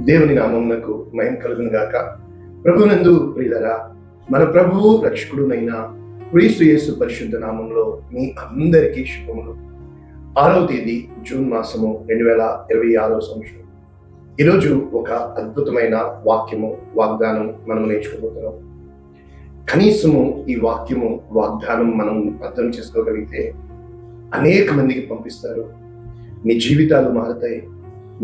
దేవుని నామమునకు మహిమ కలుగును గాక. ప్రభునందు ప్రియులరా, మన ప్రభువు రక్షకుడునైన క్రీస్తు యేసు పరిశుద్ధ నామంలో మీ అందరికీ శుభములు. 6వ తేదీ జూన్ మాసము 2026 సంవత్సరం. ఈరోజు ఒక అద్భుతమైన వాగ్దానం మనం నేర్చుకోబోతున్నాం. కనీసము ఈ వాగ్దానం మనం అర్థం చేసుకోగలిగితే అనేక మందికి పంపిస్తారు. మీ జీవితాలు మారుతాయి.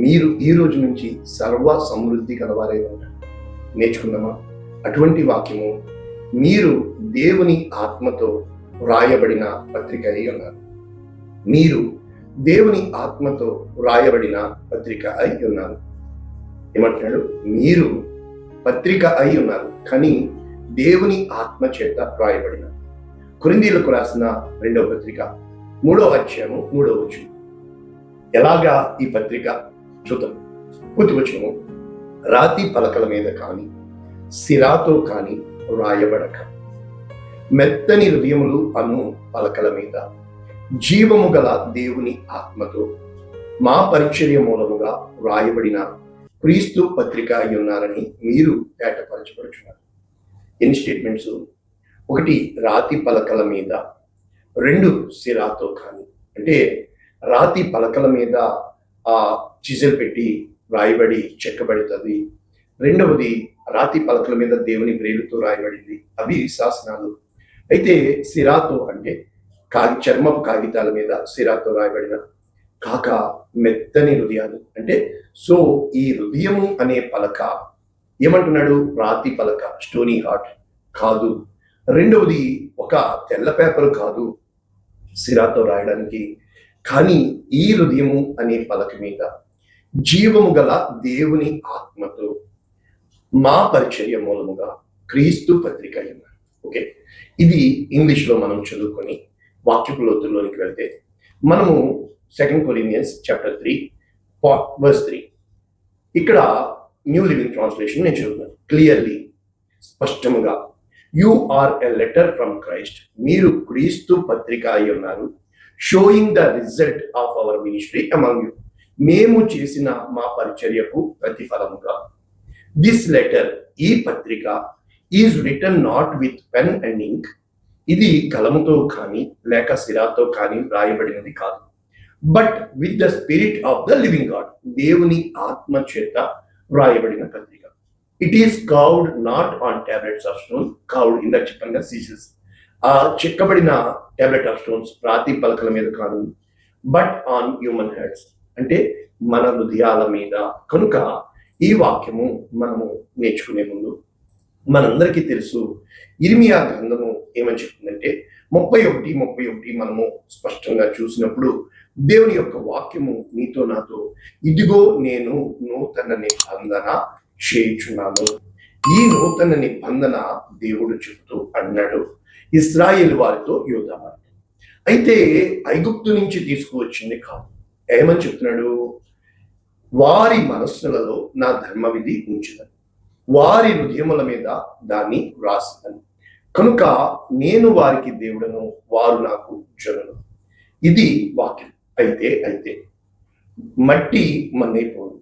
మీరు ఈ రోజు నుంచి సర్వ సమృద్ధి కలవారై ఉంటారు. నేర్చుకుందామా? అటువంటి వాక్యము మీరు దేవుని ఆత్మతో వ్రాయబడిన పత్రిక అయి ఉన్నారు. మీరు దేవుని ఆత్మతో వ్రాయబడిన పత్రిక అయి ఉన్నారు. ఏమంటున్నాడు? మీరు పత్రిక అయి ఉన్నారు, కానీ దేవుని ఆత్మ చేత వ్రాయబడిన. కొరింథీయులకు రాసిన 2వ పత్రిక 3వ అధ్యాయము 3వ వచనం. ఎలాగా ఈ పత్రిక చూద్దాం. వచనము, రాతి పలకల మీద కాని సిరాతో కాని వ్రాయబడక మెత్తని హృదయములు అను పలకల మీద జీవము గల దేవుని ఆత్మతో మా పరిచర్య మూలముగా వ్రాయబడిన క్రీస్తు పత్రిక అయి ఉన్నారని మీరు ఏటపరచబడుచున్నారు. ఎన్ని స్టేట్మెంట్స్? 1, రాతి పలకల మీద. 2, సిరాతో కాని. అంటే రాతి పలకల మీద చిజల్ పెట్టి రాయబడి చెక్కబడుతుంది. 2వది, రాతి పలకల మీద దేవుని వ్రేలుతో రాయబడింది. అవి శాసనాలు. అయితే సిరాతో అంటే చర్మపు కాగితాల మీద సిరాతో రాయబడిన కాక మెత్తని హృదయాలు. అంటే సో ఈ హృదయము అనే పలక ఏమంటున్నాడు? రాతి పలక, స్టోనీ హార్ట్ కాదు. 2వది ఒక తెల్ల పేపర్ కాదు సిరాతో రాయడానికి, కానీ ఈ హృదయము అనే పలక మీద జీవము గల దేవుని ఆత్మతో మా పరిచర్య మూలముగా క్రీస్తు పత్రిక అయ్యింది. ఓకే, ఇది ఇంగ్లీష్లో మనం చదువుకొని వాక్యపు లోతుల్లోనికి వెళ్తే మనము 2 Corinthians chapter 3 verse 3 ఇక్కడ న్యూ లివింగ్ ట్రాన్స్లేషన్ నేను చదువుతున్నాను. క్లియర్లీ, స్పష్టముగా, you are a letter from Christ. మీరు క్రీస్తు పత్రిక అయి ఉన్నారు. Showing the result of our ministry among you. మేము చేసిన మా పరిచర్యకు ప్రతిఫలముగా. దిస్ లెటర్, ఈ పత్రిక, is written not with pen and ink. ఇది కలముతో కానీ లేక సిరాతో కానీ రాయబడినది కాదు, but with the spirit of the living God. దేవుని ఆత్మ చేత వ్రాయబడిన పత్రిక. It is carved not on tablets of stone. Carved ఇందాక చెప్పంగా సీజెస్. ఆ చెక్కబడిన టాబ్లెట్ ఆఫ్ స్టోన్స్ రాతి పలకల మీద కాదు, బట్ ఆన్ హ్యూమన్ హెడ్స్, అంటే మన హృదయాల మీద. కనుక ఈ వాక్యము మనము నేర్చుకునే ముందు మనందరికీ తెలుసు, ఇర్మియా గ్రంథము ఏమని చెప్తుందంటే 31 మనము స్పష్టంగా చూసినప్పుడు దేవుని యొక్క వాక్యము నీతో నాతో, ఇదిగో నేను నూతన నిబంధన చేయుచున్నాను. ఈ నూతన నిబంధన దేవుడు చెప్తూ అన్నాడు ఇశ్రాయేలు వారితో, యూదా వారితో. అయితే ఐగుప్తు నుంచి తీసుకువచ్చింది కాదు. ఏమని చెప్తున్నాడు? వారి మనస్సులలో నా ధర్మ విధి ఉంచుదని, వారి హృదయముల మీద దాన్ని వ్రాసిందని. కనుక నేను వారికి దేవుడను, వారు నాకు జనులు. ఇది వాక్యం. అయితే మట్టి మన్నైపోదు.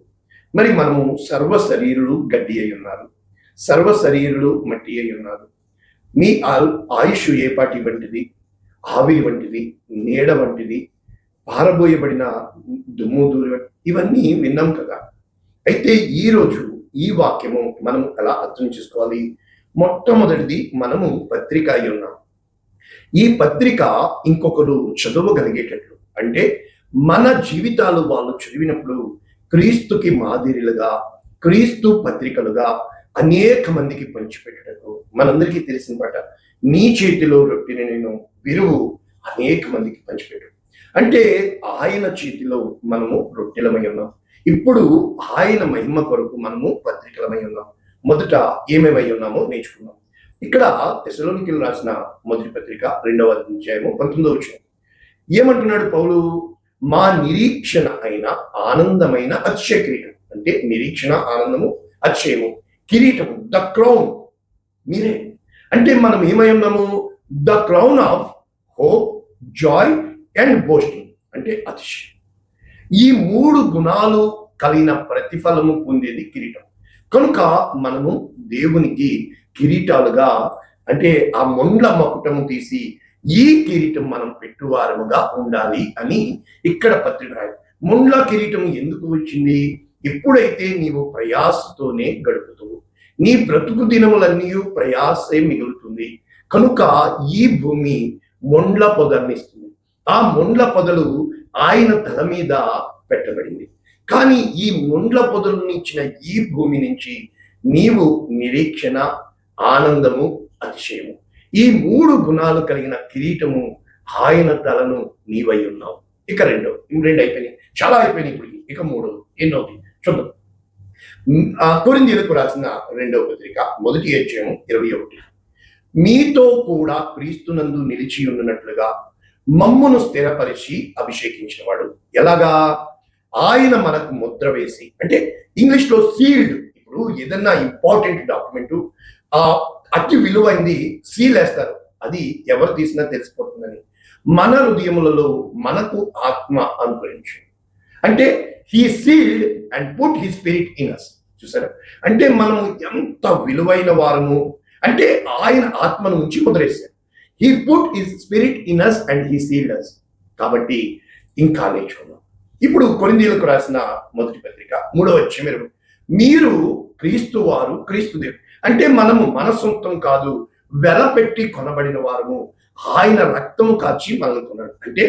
మరి మనము సర్వ శరీరులు గడ్డి అయి ఉన్నారు, సర్వ శరీరులు మట్టి అయి ఉన్నారు. మీ ఆయుష్ ఏపాటి వంటిది, ఆవిరి వంటిది, నీడ వంటిది, పారబోయబడిన దుమ్ము దూరి, ఇవన్నీ విన్నాం కదా. అయితే ఈరోజు ఈ వాక్యము మనం ఎలా అర్థం చేసుకోవాలి? మొట్టమొదటిది, మనము పత్రిక అయి ఉన్నాం. ఈ పత్రిక ఇంకొకరు చదవగలిగేటట్లు, అంటే మన జీవితాలు వాళ్ళు చదివినప్పుడు క్రీస్తుకి మాదిరిలుగా, క్రీస్తు పత్రికలుగా అనేక మందికి పంచిపెట్టడకు. మనందరికీ తెలిసిన పాట, నీ చేతిలో రొట్టెని నేను విరువు అనేక మందికి పంచిపెట్టు. అంటే ఆయన చేతిలో మనము రొట్టెలమై ఉన్నాం. ఇప్పుడు ఆయన మహిమ కొరకు మనము పత్రికలమై ఉన్నాం. మొదట ఏమేమై ఉన్నామో నేర్చుకున్నాం. ఇక్కడ తెస్సలోనికీయులు రాసిన మొదటి పత్రిక 2వ అధ్యాయము 19వ వచనం ఏమంటున్నాడు పౌలు? మా నిరీక్షణ అయిన ఆనందమైన అతిశయ కిరీటం. అంటే నిరీక్షణ, ఆనందము, అతిశయము, కిరీటము, ద క్రౌన్ మీరే. అంటే మనం ఏమై ఉన్నాము? The crown of hope, Joy and boasting, అంటే అతిశయం. ఈ 3 గుణాలు కలిగిన ప్రతిఫలము పొందేది కిరీటం. కనుక మనము దేవునికి కిరీటాలుగా, అంటే ఆ మొండ్ల మకుటము తీసి ఈ కిరీటం మనం పెట్టువారముగా ఉండాలి అని ఇక్కడ పత్రిక రాయాలి. మొండ్ల కిరీటం ఎందుకు వచ్చింది? ఎప్పుడైతే నీవు ప్రయాసతోనే గడుపుతావు, నీ బ్రతుకు దినములన్నీ ప్రయాసే మిగులుతుంది. కనుక ఈ భూమి మొండ్ల పొదనిస్తుంది. ఆ మొండ్ల పొదలు ఆయన తల మీద పెట్టబడింది. కానీ ఈ మొండ్ల పొదలను ఇచ్చిన ఈ భూమి నుంచి నీవు నిరీక్షణ, ఆనందము, అతిశయము, ఈ 3 గుణాలు కలిగిన కిరీటము ఆయన తలను నీవై ఉన్నావు. ఇక రెండు అయిపోయినాయి, చాలా అయిపోయినాయి. ఇప్పుడు ఇక 3 ఎన్నోది చూద్దాం. కొరింథీయులకు రాసిన 2వ పత్రిక 1వ అధ్యాయం 21. మీతో కూడా క్రీస్తునందు నిలిచి ఉన్నట్లుగా మమ్మును స్థిరపరిచి అభిషేకించిన వాడు. ఎలాగా? ఆయన మనకు ముద్ర వేసి, అంటే ఇంగ్లీష్ లో సీల్డ్. ఇప్పుడు ఏదన్నా ఇంపార్టెంట్ డాక్యుమెంట్ అతి విలువైంది సీల్ వేస్తారు, అది ఎవరు తీసినా తెలిసిపోతుందని. మన హృదయములలో మనకు ఆత్మ అనుగ్రహించు, అంటే he sealed and put he spirit in us. చూసారా? అంటే మనం ఎంత విలువైన వారము అంటే ఆయన ఆత్మను ఉంచి ముద్రేశారు. He put his spirit in us and he sealed us. కాబట్టి ఇంకా నేర్చుకున్నాం. ఇప్పుడు కొరింథీయులకు రాసిన 1వ పత్రిక 3వ అధ్యాయం, మీరు క్రీస్తు వారు, క్రీస్తు దేవుడు. అంటే మనము మన సొంతం కాదు, వెలపెట్టి కొనబడిన వారము. ఆయన రక్తము కాచి మనల్ని కొన్నాడు. అంటే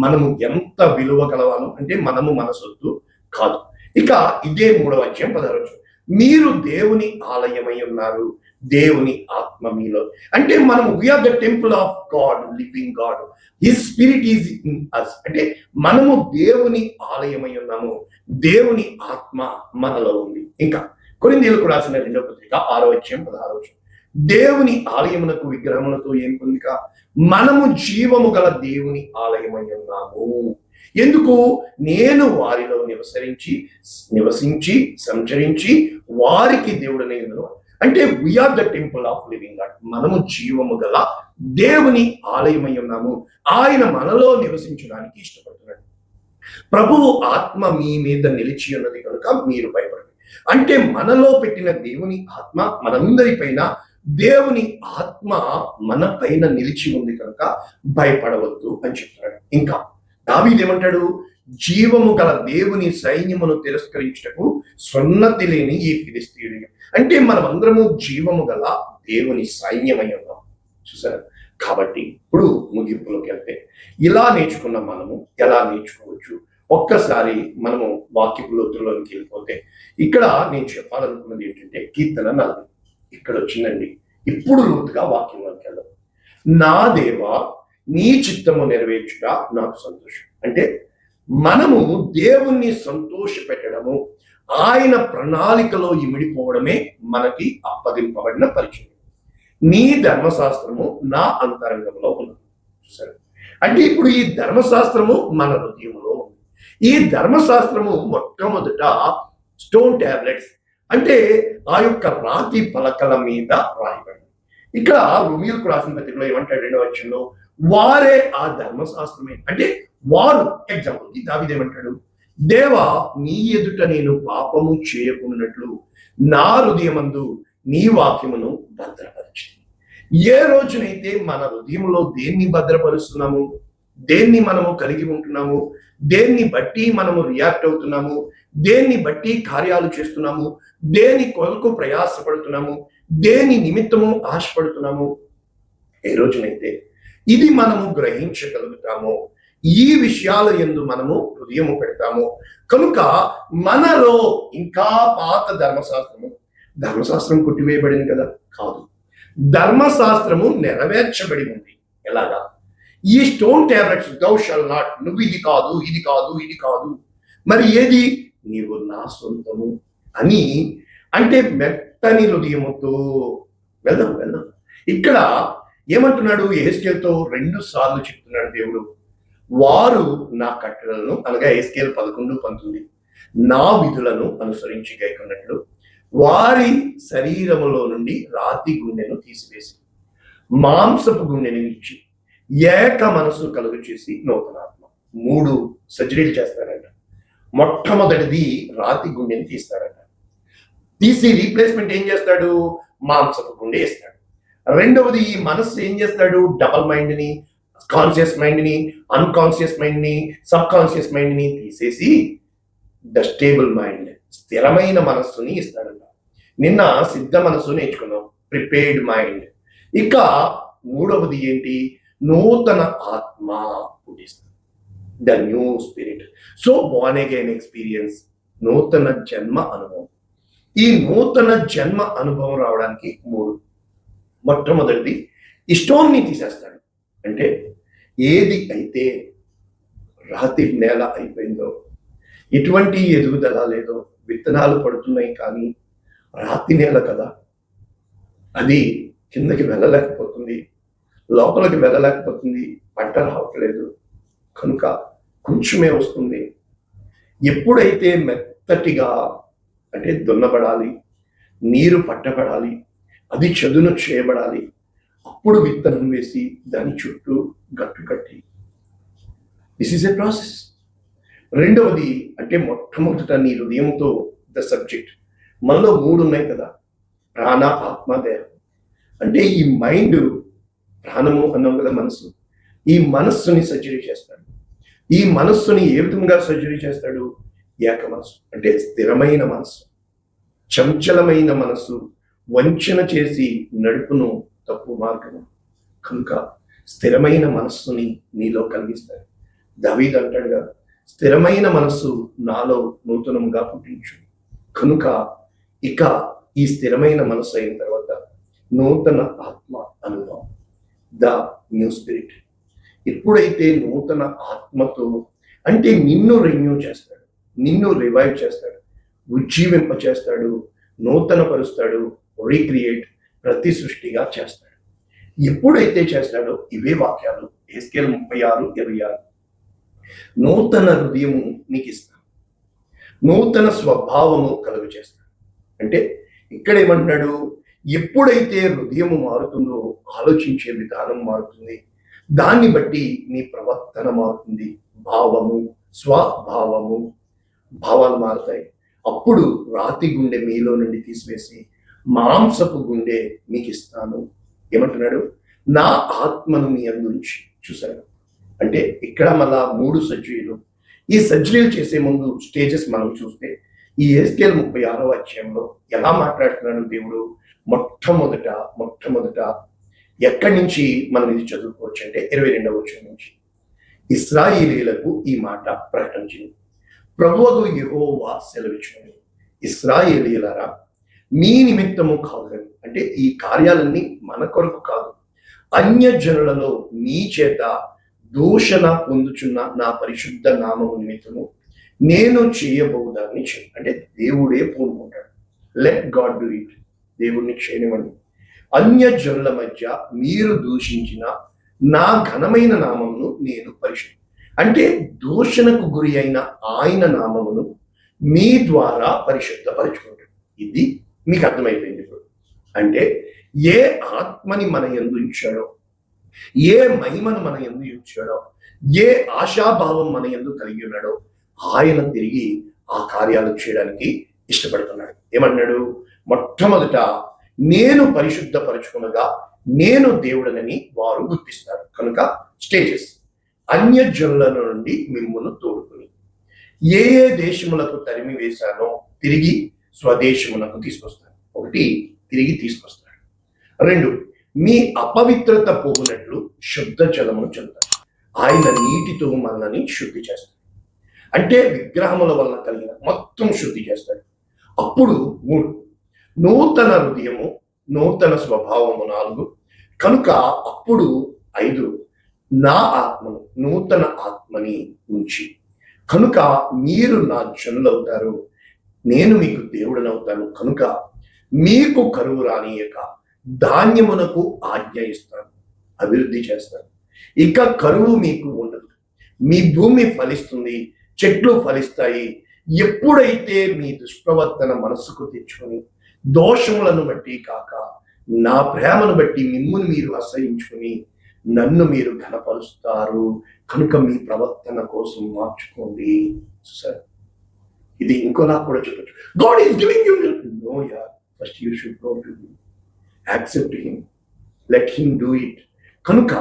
మనము ఎంత విలువ కలవాను, అంటే మనము మన సొత్తు కాదు. ఇక ఇదే 3వ అధ్యాయం 16వ వచనం, మీరు దేవుని ఆలయమై ఉన్నారు, దేవుని ఆత్మ మీలో. అంటే మనము we are the temple of God, living God, his spirit is in us. అంటే మనము దేవుని ఆలయమై ఉన్నాము, దేవుని ఆత్మ మనలో ఉంది. ఇంకా కొరింథీయులకు రాసిన 2వ పత్రిక 6వ అధ్యాయం 16వ వచనం, దేవుని ఆలయమునకు విగ్రహములతో ఏం పొందిక, మనము జీవము గల దేవుని ఆలయమై ఉన్నాము. ఎందుకు? నేను వారిలో నివసించి సంచరించి వారికి దేవుడనే ఉన్నాను. అంటే we are the temple of living God, మనము జీవము గల దేవుని ఆలయమై ఉన్నాము. ఆయన మనలో నివసించడానికి ఇష్టపడుతున్నాడు. ప్రభువు ఆత్మ మీ మీద నిలిచి ఉన్నది కనుక మీరు భయపడండి. అంటే మనలో పెట్టిన దేవుని ఆత్మ మనందరి పైన, దేవుని ఆత్మ మన పైన నిలిచి ఉంది కనుక భయపడవద్దు అని చెప్తున్నాడు. ఇంకా దావీదు ఏమంటాడు? జీవము గల దేవుని సైన్యమును తిరస్కరించుటకు సున్నతి లేని ఈ ఫిలిష్తీయుడు. అంటే మనం అందరము జీవము గల దేవుని సైన్యమై ఉన్నాం. చూసారా? కాబట్టి ఇప్పుడు ముగింపులోకి వెళ్తే ఇలా నేర్చుకున్న మనము ఎలా నేర్చుకోవచ్చు? ఒక్కసారి మనము వాక్యపు లోతుల్లోకి వెళ్ళిపోతే ఇక్కడ నేను చెప్పాలనుకున్నది ఏంటంటే కీర్తన 4 ఇక్కడ వచ్చిందండి. ఇప్పుడు లోతుగా వాక్యంలోకి వెళ్దాం. నా దేవా, నీ చిత్తము నెరవేర్చుట నాకు సంతోషం. అంటే మనము దేవుణ్ణి సంతోష పెట్టడము, ఆయన ప్రణాళికలో ఇమిడిపోవడమే మనకి అప్పగింపబడిన పరిచయం. నీ ధర్మశాస్త్రము నా అంతరంగంలో ఉన్నది. చూసారు? అంటే ఇప్పుడు ఈ ధర్మశాస్త్రము మన హృదయంలో ఉంది. ఈ ధర్మశాస్త్రము మొట్టమొదట స్టోన్ టాబ్లెట్స్, అంటే ఆ యొక్క రాతి పలకల మీద రాయబడింది. ఇక్కడ రోమీయులకు రాసిన పత్రికలో ఏమంటాడు 2వ వచనంలో, వారే ఆ ధర్మశాస్త్రమే. అంటే వారు, ఎగ్జాంపుల్ దావీదు ఏమంటాడు? దేవా, నీ ఎదుట నేను పాపము చేయకున్నట్లు నా హృదయమందు నీ వాక్యమును భద్రపరిచింది. ఏ రోజునైతే మన హృదయంలో దేన్ని భద్రపరుస్తున్నాము, దేన్ని మనము కలిగి ఉంటున్నాము, దేన్ని బట్టి మనము రియాక్ట్ అవుతున్నాము, దేన్ని బట్టి కార్యాలు చేస్తున్నాము, దేని కొరకు ప్రయాసపడుతున్నాము, దేని నిమిత్తము ఆశపడుతున్నాము, ఏ రోజునైతే ఇది మనము గ్రహించగలుగుతామో, ఈ విషయాల యందు మనము హృదయము పెడతాము. కనుక మనలో ఇంకా పాత ధర్మశాస్త్రం కొట్టివేయబడింది కదా? కాదు, ధర్మశాస్త్రము నెరవేర్చబడి ఉంది. ఎలాగా? ఈ స్టోన్ టాబ్లెట్స్, దౌ షల్ నాట్, నువ్వు ఇది కాదు, ఇది కాదు, ఇది కాదు, మరి ఏది? నీవు నా సొంతము అని, అంటే మెత్తని హృదయముతో వెళ్దాం. ఇక్కడ ఏమంటున్నాడు? యెహెజ్కేలుతో 2 సార్లు చెప్తున్నాడు దేవుడు, వారు నా కట్టడలను, అనగా యెహెజ్కేలు 11:19, నా విధులను అనుసరించి గైకొన్నట్లు వారి శరీరములో నుండి రాతి గుండెను తీసివేసి మాంసపు గుండెను ఇచ్చి ఏక మనసు కలుగు చేసి నూతన ఆత్మ. 3 సర్జరీలు చేస్తారంట. మొట్టమొదటిది రాతి గుండెని తీస్తాడట. తీసి రీప్లేస్మెంట్ ఏం చేస్తాడు? మాంసపు గుండె ఇస్తాడు. రెండవది ఈ మనస్సు ఏం చేస్తాడు? డబల్ మైండ్ని, కాన్షియస్ మైండ్ని, అన్కాన్షియస్ మైండ్ని, సబ్ కాన్షియస్ మైండ్ని తీసేసి ద స్టేబుల్ మైండ్, స్థిరమైన మనస్సుని ఇస్తాడంట. నిన్న సిద్ధ మనస్సు నేర్చుకున్నాం, ప్రిపేర్డ్ మైండ్. ఇక మూడవది ఏంటి? నూతన ఆత్మ పుట్టిస్తుంది, the new spirit. So born again experience, నూతన జన్మ అనుభవం. ఈ నూతన జన్మ అనుభవం రావడానికి మొట్టమొదటిది ఇష్టోన్ని తీసేస్తాడు. అంటే ఏది అయితే రాతి నేల అయిపోయిందో, ఎటువంటి ఎదుగుదల లేదో, విత్తనాలు పడుతున్నాయి కానీ రాతి నేల కదా, అది కిందకి వెళ్ళలేకపోతుంది, లోపలికి వెళ్ళలేకపోతుంది, పంట రావట్లేదు, కనుక కొంచెమే వస్తుంది. ఎప్పుడైతే మెత్తటిగా అంటే దున్నబడాలి, నీరు పట్టబడాలి, అది చదును చేయబడాలి, అప్పుడు విత్తనం వేసి దాని చుట్టూ గట్టు కట్టి, దిస్ ఈస్ ఎ ప్రాసెస్. రెండవది అంటే మొట్టమొదట నీ హృదయంతో ద సబ్జెక్ట్. మనలో 3 ఉన్నాయి కదా, ప్రాణ, ఆత్మ, దేహం. అంటే ఈ మైండ్, ప్రాణము అన్నాం కదా, మనస్సు. ఈ మనస్సుని సర్జరీ చేస్తాడు. ఈ మనస్సుని ఏ విధంగా సర్జరీ చేస్తాడు? ఏక మనస్సు అంటే స్థిరమైన మనస్సు. చంచలమైన మనస్సు వంచన చేసి నడుపును తప్పు మార్గము, కనుక స్థిరమైన మనస్సుని నీలో కలిగిస్తాడు. దావీదు అంటాడుగా, స్థిరమైన మనస్సు నాలో నూతనంగా పుట్టించు. కనుక ఇక ఈ స్థిరమైన మనస్సు అయిన తర్వాత నూతన ఆత్మ అనుభవం, ద న్యూ స్పిరిట్. ఎప్పుడైతే నూతన ఆత్మతో అంటే నిన్ను రెన్యూ చేస్తాడు, నిన్ను రివైవ్ చేస్తాడు, ఉజ్జీవింప చేస్తాడు, నూతన పరుస్తాడు, రీక్రియేట్, ప్రతి సృష్టిగా చేస్తాడు. ఎప్పుడైతే చేస్తాడో ఇవే వాక్యాలు ఎహెజ్కేలు 36:26. నూతన హృదయము నీకు ఇస్తాను, నూతన స్వభావము కలుగు చేస్తాడు. అంటే ఇక్కడ ఏమంటున్నాడు? ఎప్పుడైతే హృదయము మారుతుందో ఆలోచించే విధానం మారుతుంది, దాన్ని బట్టి నీ ప్రవర్తన మారుతుంది, భావము, స్వభావము, భావాలు మారుతాయి. అప్పుడు రాతి గుండె మీలో నుండి తీసివేసి మాంసపు గుండె మీకు ఇస్తాను. ఏమంటున్నాడు? నా ఆత్మను మీ అందుంచి. చూశారు అంటే ఇక్కడ మళ్ళా 3 సర్జరీలు. ఈ సర్జరీలు చేసే ముందు స్టేజెస్ మనం చూస్తే ఈ ఎహెజ్కేలు 36వ అధ్యాయంలో ఎలా మాట్లాడుతున్నాడు దేవుడు? మొట్టమొదట ఎక్కడి నుంచి మనం ఇది చదువుకోవచ్చు అంటే 22వ వచనం నుంచి. ఇశ్రాయేలీయులకు ఈ మాట ప్రకటించింది, ప్రభువు యెహోవా సెలవిచ్చినది, ఇశ్రాయేలీయులారా, మీ నిమిత్తము కాదు, అంటే ఈ కార్యాలన్నీ మన కొరకు కాదు, అన్యజనులలో మీ చేత దూషణ పొందుచున్న నా పరిశుద్ధ నామము నిమిత్తము నేను చేయబోదాన్ని అంటే దేవుడే పూనుకుంటాడు. Let God do it. దేవుడిని చేయనివ్వండి. అన్యజనుల మధ్య మీరు దూషించిన నా ఘనమైన నామమును నేను పరిశుద్ధ, అంటే దూషణకు గురి అయిన ఆయన నామమును మీ ద్వారా పరిశుద్ధపరచుకుంటాడు. ఇది మీకు అర్థమైపోయింది ఇప్పుడు. అంటే ఏ ఆత్మని మన యందు ఉంచాడో, ఏ మహిమను మన యందు ఉంచాడో, ఏ ఆశాభావం మన యందు కలిగి ఉన్నాడో ఆయన తిరిగి ఆ కార్యాలు చేయడానికి ఇష్టపడుతున్నాడు. ఏమన్నాడు? మొట్టమొదట నేను పరిశుద్ధపరచుకునగా నేను దేవుడనని వారు గుర్తిస్తారు. కనుక స్టేజెస్. అన్యజనుల నుండి మిమ్మును తోడుకుని ఏ ఏ దేశములకు తరిమి వేశానో తిరిగి స్వదేశమునకు తీసుకొస్తాడు. 1, తిరిగి తీసుకొస్తాడు. 2, మీ అపవిత్రత పోగునట్లు శుద్ధ జలమును చెందుతాడు. ఆయన నీటితో మనల్ని శుద్ధి చేస్తాడు. అంటే విగ్రహముల వలన కలిగిన మొత్తం శుద్ధి చేస్తాడు. అప్పుడు 3, నూతన హృదయము, నూతన స్వభావము. 4, కనుక అప్పుడు 5, నా ఆత్మను, నూతన ఆత్మని ఉంచి, కనుక మీరు నా జనులవుతారు, నేను మీకు దేవుడనవుతాను, కనుక మీకు కరువు రానియక ధాన్యమునకు ఆజ్ఞ ఇస్తాను, అభివృద్ధి చేస్తాను. ఇక కరువు మీకు ఉండదు, మీ భూమి ఫలిస్తుంది, చెట్లు ఫలిస్తాయి. ఎప్పుడైతే మీ దుష్ప్రవర్తన మనస్సుకు తెచ్చుకొని దోషములను బట్టి కాక నా ప్రేమను బట్టి మిమ్మును మీరు అసహించుకుని నన్ను మీరు ఘనపరుస్తారు, కనుక మీ ప్రవర్తన కోసం మార్చుకోండి. చూసారు? ఇది ఇంకోలా కూడా చెప్పచ్చు. God is giving you milk. No యార్, first you should go to him, accept him, let him do it. కనుక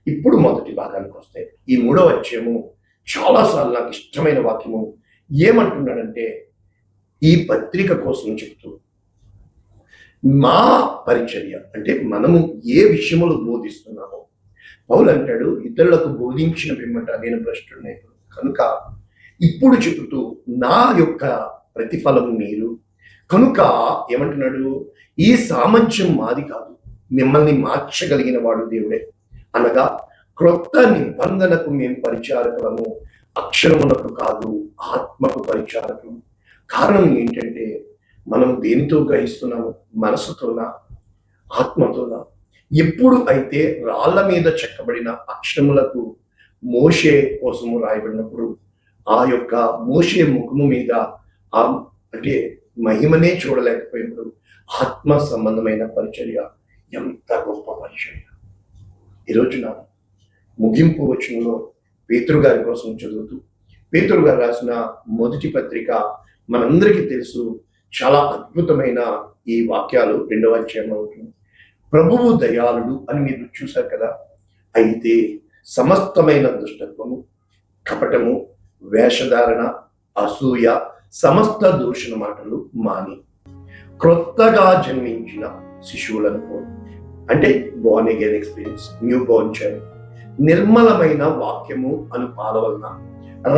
ఇప్పుడు మొదటి భాగానికి వస్తే ఈ 3వ అధ్యాయము చాలాసార్లు నాకు ఇష్టమైన వాక్యము. ఏమంటున్నాడంటే ఈ పత్రిక కోసం చెప్తూ, మా పరిచర్య అంటే మనము ఏ విషయములు బోధిస్తున్నామో, పౌలు అంటాడు ఇతరులకు బోధించిన పిమ్మట నేను భ్రష్టుడిని. కనుక ఇప్పుడు చెబుతూ నా యొక్క ప్రతిఫలం మీరు. కనుక ఏమంటున్నాడు, ఈ సామర్థ్యం మాది కాదు, మిమ్మల్ని మార్చగలిగిన వాడు దేవుడే. అనగా క్రొత్త నిబంధనకు మేము పరిచారకులము, అక్షరములకు కాదు ఆత్మకు పరిచారకులు. కారణం ఏంటంటే మనం దేనితో గ్రహిస్తున్నాము? మనసుతోనా, ఆత్మతోనా? ఎప్పుడు అయితే రాళ్ల మీద చెక్కబడిన అక్షరములకు మోషే కోసము రాయబడినప్పుడు ఆ యొక్క మోషే ముఖము మీద ఆ అంటే మహిమనే చూడలేకపోయినప్పుడు ఆత్మ సంబంధమైన పరిచర్య ఎంత గొప్ప పరిచర్య. ఈరోజున ముగింపు వచనంలో పేతురు గారి కోసం చదువుతూ, పేతురు గారు రాసిన మొదటి పత్రిక మనందరికీ తెలుసు, చాలా అద్భుతమైన ఈ వాక్యాలు 2వ అధ్యాయంలో ఉంటుంది. ప్రభువు దయాళుడు అని మీరు చూశారు కదా. అయితే సమస్తమైన దుష్టత్వము, కపటము, వేషధారణ, అసూయ, సమస్త దూషణ మాటలు మాని క్రొత్తగా జన్మించిన శిశువులను, అంటే Born again experience, new Born child, నిర్మలమైన వాక్యము అను పాల వలన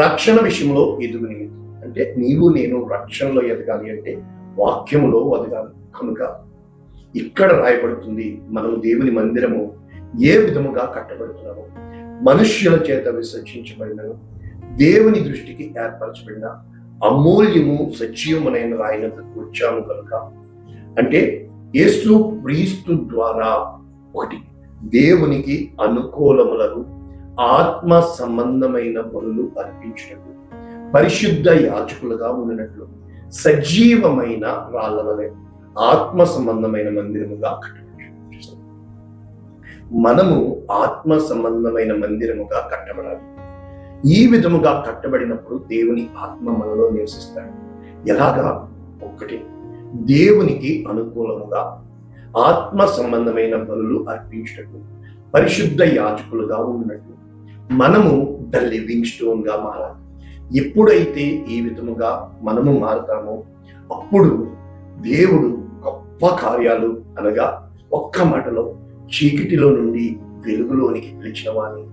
రక్షణ విషయంలో ఎదుగుని. అంటే నీవు నేను రక్షణలో ఎదగాలి అంటే వాక్యములో ఎదగాలి. కనుక ఇక్కడ రాయబడుతుంది, మనము దేవుని మందిరము ఏ విధముగా కట్టబడుతున్నాము, మనుష్యుల చేత విసర్జించబడినను దేవుని దృష్టికి ఏర్పరచబడిన అమూల్యము సజీవమునైన రాయినందుకు వచ్చాము. కనుక అంటే యేసు క్రీస్తు ద్వారా ఒకటి దేవునికి అనుకూలములను ఆత్మ సంబంధమైన బలులు అర్పించినట్టు పరిశుద్ధ యాజకులుగా ఉన్నట్లు సజీవమైన రాళ్ల వలె ఆత్మ సంబంధమైన మందిరముగా కట్టబడి, మనము ఆత్మ సంబంధమైన మందిరముగా కట్టబడాలి. ఈ విధముగా కట్టబడినప్పుడు దేవుని ఆత్మ మనలో నివసిస్తాడు. ఎలాగా? ఒకటి, దేవునికి అనుకూలముగా ఆత్మ సంబంధమైన బలులు అర్పించటకు పరిశుద్ధ యాజకులుగా ఉన్నట్లు మనము ద లివింగ్ స్టోన్ గా మారాలి. ఎప్పుడైతే ఈ విధముగా మనము మారుతామో అప్పుడు దేవుడు గొప్ప కార్యాలు, అనగా ఒక్క మాటలో చీకటిలో నుండి వెలుగులోనికి పిలిచిన వారిని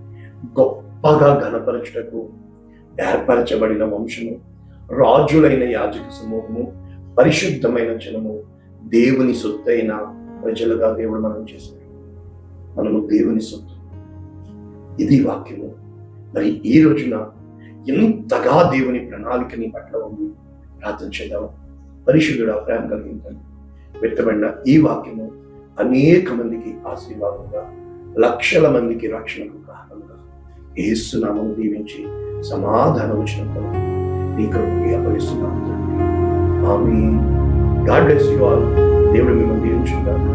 గొప్పగా ఘనపరచుటకు ఏర్పరచబడిన వంశము, రాజులైన యాజక సమూహము, పరిశుద్ధమైన జనము, దేవుని సొత్తైన ప్రజలుగా దేవుడు మనం చేశాడు. మనము దేవుని సొత్తు. ఇది వాక్యము. మరి ఈ రోజున ఎంతగా దేవుని ప్రణాళికని పట్ల ఉంది ప్రార్థన చేద్దాం. పరిశుద్ధుడా, ప్రేమ కలిగించండి. వ్యక్తమైన ఈ వాక్యము అనేక మందికి ఆశీర్వాదంగా, లక్షల మందికి రక్షణకు కారణంగా యేసు నామమును దీవించి సమాధానం వచ్చినప్పుడు నీ కృపకి అప్పగిస్తున్నాను. ఆమేన్. God bless you all. దేవుడు మిమ్మల్ని దీవించుగాక.